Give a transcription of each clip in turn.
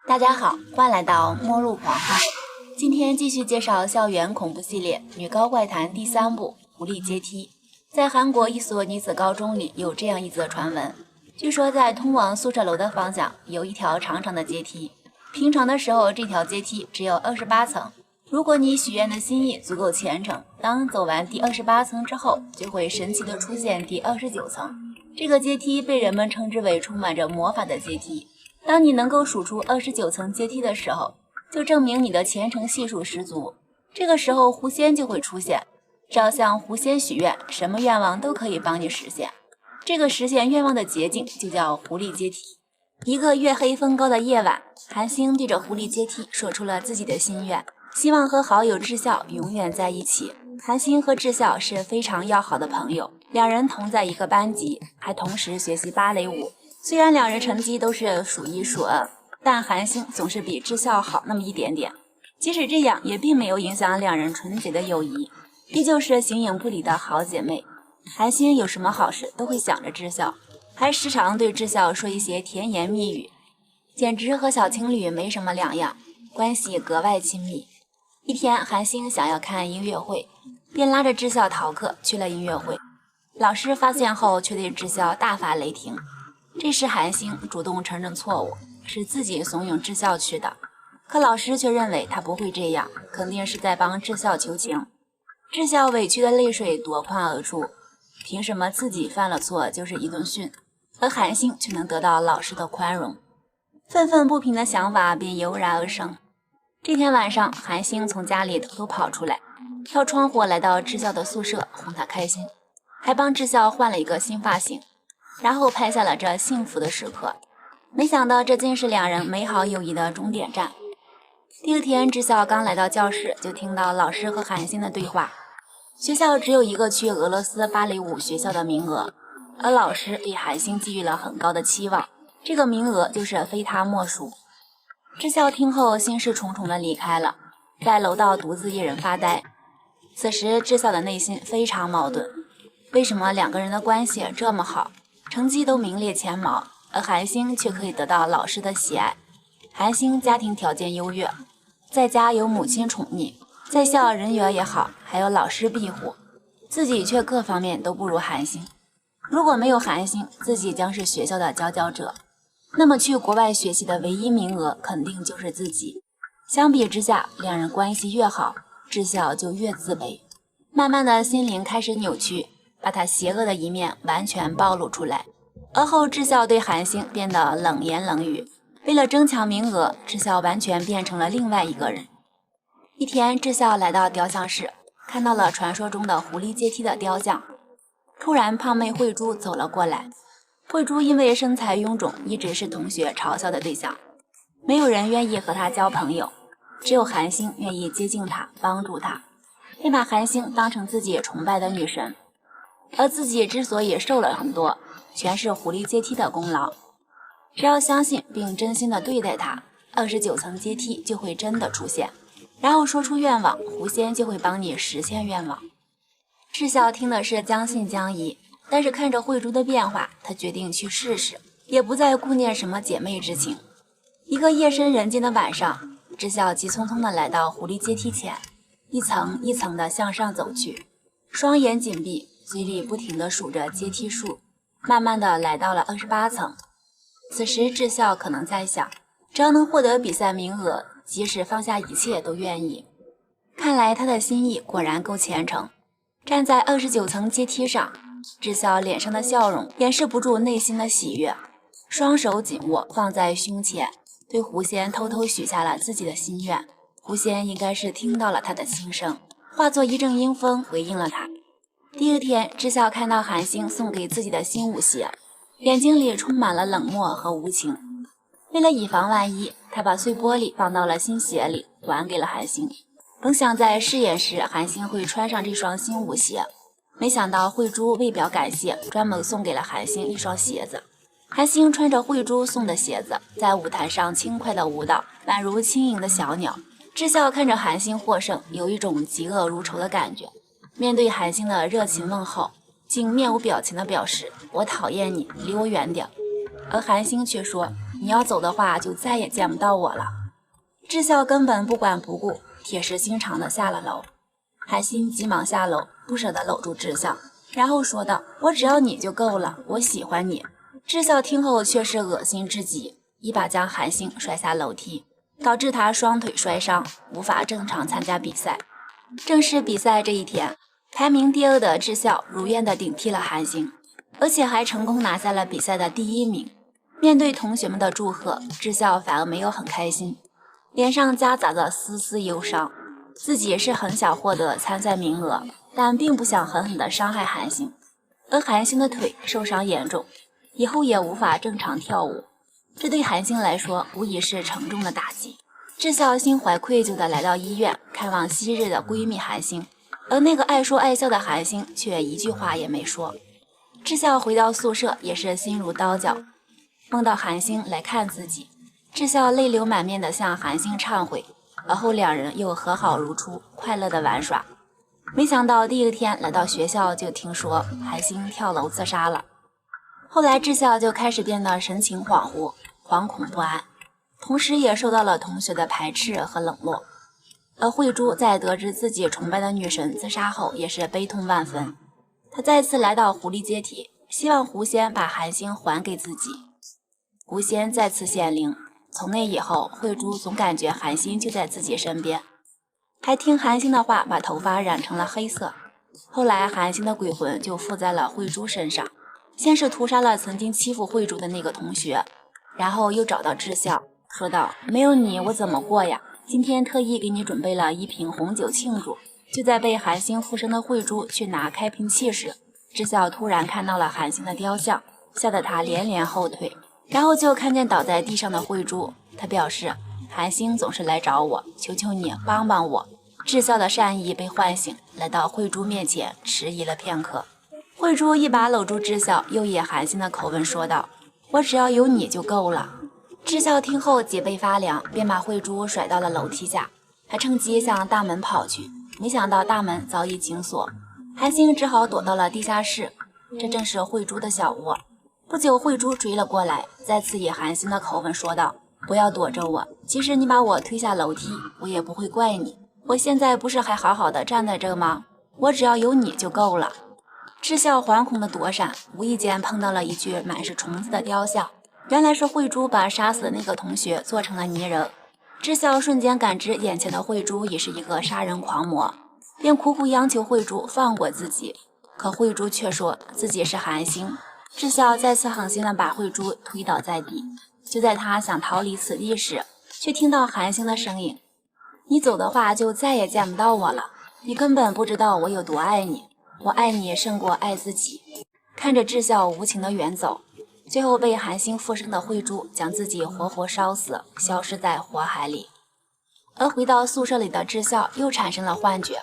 大家好，欢迎来到末路狂花。今天继续介绍校园恐怖系列《女高怪谈》第3部《狐狸阶梯》。在韩国一所女子高中里有这样一则传闻，据说在通往宿舍楼的方向有一条长长的阶梯，平常的时候这条阶梯只有28层。如果你许愿的心意足够虔诚，当走完第28层之后，就会神奇地出现第29层。这个阶梯被人们称之为充满着魔法的阶梯。当你能够数出29层阶梯的时候，就证明你的虔诚系数十足。这个时候狐仙就会出现，只要向狐仙许愿，什么愿望都可以帮你实现。这个实现愿望的捷径就叫狐狸阶梯。一个月黑风高的夜晚，韩星对着狐狸阶梯说出了自己的心愿，希望和好友智孝永远在一起。韩星和智孝是非常要好的朋友，两人同在一个班级，还同时学习芭蕾舞。虽然两人成绩都是数一数二，但韩星总是比智孝好那么一点点。即使这样，也并没有影响两人纯洁的友谊，依旧是形影不离的好姐妹。韩星有什么好事都会想着智孝，还时常对智孝说一些甜言蜜语，简直和小情侣没什么两样，关系格外亲密。一天，韩星想要看音乐会，便拉着智孝逃课去了音乐会。老师发现后却对智孝大发雷霆。这时韩星主动承认错误，是自己怂恿智孝去的，可老师却认为他不会这样，肯定是在帮智孝求情。智孝委屈的泪水夺眶而出，凭什么自己犯了错就是一顿训，而韩星却能得到老师的宽容？愤愤不平的想法便油然而生。这天晚上，韩星从家里偷偷跑出来，跳窗户来到智孝的宿舍哄他开心，还帮智孝换了一个新发型，然后拍下了这幸福的时刻。没想到这竟是两人美好友谊的终点站。第二天，智孝刚来到教室，就听到老师和韩星的对话。学校只有一个去俄罗斯芭蕾舞学校的名额，而老师对韩星寄予了很高的期望，这个名额就是非他莫属。智孝听后心事重重地离开了，在楼道独自一人发呆。此时智孝的内心非常矛盾，为什么两个人的关系这么好，成绩都名列前茅，而韩星却可以得到老师的喜爱？韩星家庭条件优越，在家有母亲宠溺，在校人缘也好，还有老师庇护，自己却各方面都不如韩星。如果没有韩星，自己将是学校的佼佼者，那么去国外学习的唯一名额肯定就是自己。相比之下，两人关系越好，智孝就越自卑，慢慢的心灵开始扭曲，把他邪恶的一面完全暴露出来。而后智孝对韩星变得冷言冷语，为了争抢名额，智孝完全变成了另外一个人。一天，智孝来到雕像室，看到了传说中的狐狸阶梯的雕像。突然胖妹慧珠走了过来，慧珠因为身材臃肿，一直是同学嘲笑的对象，没有人愿意和她交朋友，只有韩星愿意接近她，帮助她，便把韩星当成自己崇拜的女神。而自己之所以瘦了很多，全是狐狸阶梯的功劳。只要相信并真心的对待它，29层阶梯就会真的出现，然后说出愿望，狐仙就会帮你实现愿望。智孝听的是将信将疑，但是看着慧珠的变化，他决定去试试，也不再顾念什么姐妹之情。一个夜深人静的晚上，智孝急匆匆地来到狐狸阶梯前，一层一层地向上走去，双眼紧闭，嘴里不停地数着阶梯数，慢慢地来到了28层。此时智孝可能在想，只要能获得比赛名额，即使放下一切都愿意。看来他的心意果然够虔诚。站在29层阶梯上，智孝脸上的笑容掩饰不住内心的喜悦，双手紧握放在胸前，对狐仙偷偷许下了自己的心愿。狐仙应该是听到了他的心声，化作一阵阴风回应了他。第二天，智孝看到韩星送给自己的新舞鞋，眼睛里充满了冷漠和无情。为了以防万一，他把碎玻璃放到了新鞋里，还给了韩星。本想在试演时韩星会穿上这双新舞鞋，没想到慧珠为表感谢，专门送给了韩星一双鞋子。韩星穿着慧珠送的鞋子，在舞台上轻快的舞蹈，宛如轻盈的小鸟。智孝看着韩星获胜，有一种嫉恶如仇的感觉。面对韩星的热情问候，竟面无表情的表示：“我讨厌你，离我远点。”而韩星却说：“你要走的话，就再也见不到我了。智孝根本不管不顾，铁石心肠的下了楼。韩星急忙下楼，不舍得搂住智孝，然后说道：“我只要你就够了，我喜欢你。”智孝听后却是恶心至极，一把将韩星摔下楼梯，导致他双腿摔伤，无法正常参加比赛。正式比赛这一天，排名第2的智孝如愿地顶替了韩星，而且还成功拿下了比赛的第1名。面对同学们的祝贺，智孝反而没有很开心，脸上夹杂着丝丝忧伤。自己是很想获得参赛名额，但并不想狠狠地伤害韩星。而韩星的腿受伤严重，以后也无法正常跳舞，这对韩星来说无疑是沉重的打击。智孝心怀愧疚地来到医院看望昔日的闺蜜韩星，而那个爱说爱笑的韩星却一句话也没说。智孝回到宿舍也是心如刀绞，梦到韩星来看自己，智孝泪流满面地向韩星忏悔，而后两人又和好如初，快乐地玩耍。没想到第1天来到学校就听说韩星跳楼自杀了。后来智孝就开始变得神情恍惚，惶恐不安，同时也受到了同学的排斥和冷落。而慧珠在得知自己崇拜的女神自杀后也是悲痛万分，她再次来到狐狸阶梯，希望狐仙把韩星还给自己。狐仙再次显灵，从那以后慧珠总感觉韩星就在自己身边，还听韩星的话把头发染成了黑色。后来韩星的鬼魂就附在了慧珠身上，先是屠杀了曾经欺负慧珠的那个同学，然后又找到智孝，说道：“没有你我怎么过呀？今天特意给你准备了1瓶红酒庆祝。”就在被韩星附身的慧珠去拿开瓶器时，智孝突然看到了韩星的雕像，吓得他连连后退，然后就看见倒在地上的慧珠。他表示：“韩星总是来找我，求求你帮帮我。”智孝的善意被唤醒，来到慧珠面前，迟疑了片刻。慧珠一把搂住智孝，又以韩星的口吻说道：“我只要有你就够了。”智孝听后脊背发凉，便把慧珠甩到了楼梯下，还趁机向大门跑去，没想到大门早已紧锁，韩星只好躲到了地下室，这正是慧珠的小窝。不久慧珠追了过来，再次以韩星的口吻说道：“不要躲着我，即使你把我推下楼梯，我也不会怪你。我现在不是还好好的站在这吗？我只要有你就够了。”智孝惶恐的躲闪，无意间碰到了一具满是虫子的雕像，原来是慧珠把杀死的那个同学做成了泥人。智孝瞬间感知眼前的慧珠已是一个杀人狂魔，便苦苦央求慧珠放过自己，可慧珠却说自己是韩星。智孝再次狠心地把慧珠推倒在地，就在他想逃离此地时，却听到韩星的声音：“你走的话就再也见不到我了，你根本不知道我有多爱你，我爱你胜过爱自己。”看着智孝无情的远走，最后被韩星附身的慧珠将自己活活烧死，消失在火海里。而回到宿舍里的智孝又产生了幻觉，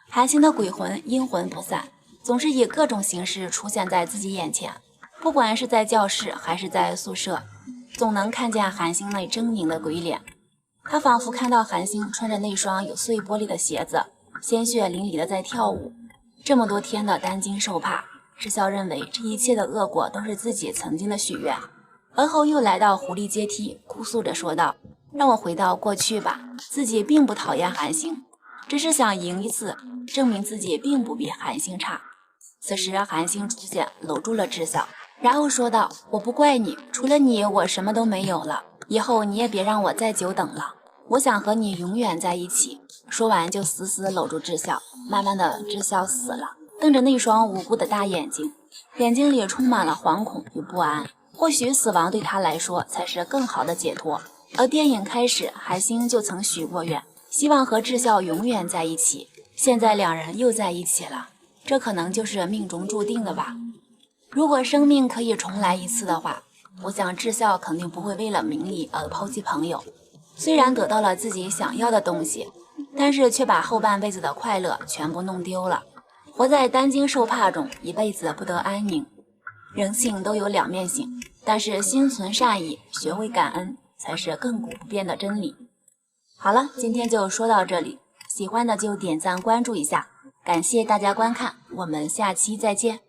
韩星的鬼魂阴魂不散，总是以各种形式出现在自己眼前，不管是在教室还是在宿舍，总能看见韩星那狰狞的鬼脸。他仿佛看到韩星穿着那双有碎玻璃的鞋子，鲜血淋漓的在跳舞。这么多天的担惊受怕，智孝认为这一切的恶果都是自己曾经的许愿，而后又来到狐狸阶梯，哭诉着说道：“让我回到过去吧，自己并不讨厌韩星，只是想赢一次，证明自己并不比韩星差。”此时韩星出现，搂住了智孝，然后说道：“我不怪你，除了你我什么都没有了，以后你也别让我再久等了，我想和你永远在一起。”说完就死死搂住智孝。慢慢的，智孝死了，瞪着那双无辜的大眼睛，眼睛里充满了惶恐与不安。或许死亡对他来说才是更好的解脱。而电影开始，韩星就曾许过愿，希望和智孝永远在一起。现在两人又在一起了，这可能就是命中注定的吧。如果生命可以重来一次的话，我想智孝肯定不会为了名利而抛弃朋友。虽然得到了自己想要的东西，但是却把后半辈子的快乐全部弄丢了，活在担惊受怕中，一辈子不得安宁。人性都有两面性，但是心存善意，学会感恩，才是亘古不变的真理。好了，今天就说到这里，喜欢的就点赞关注一下，感谢大家观看，我们下期再见。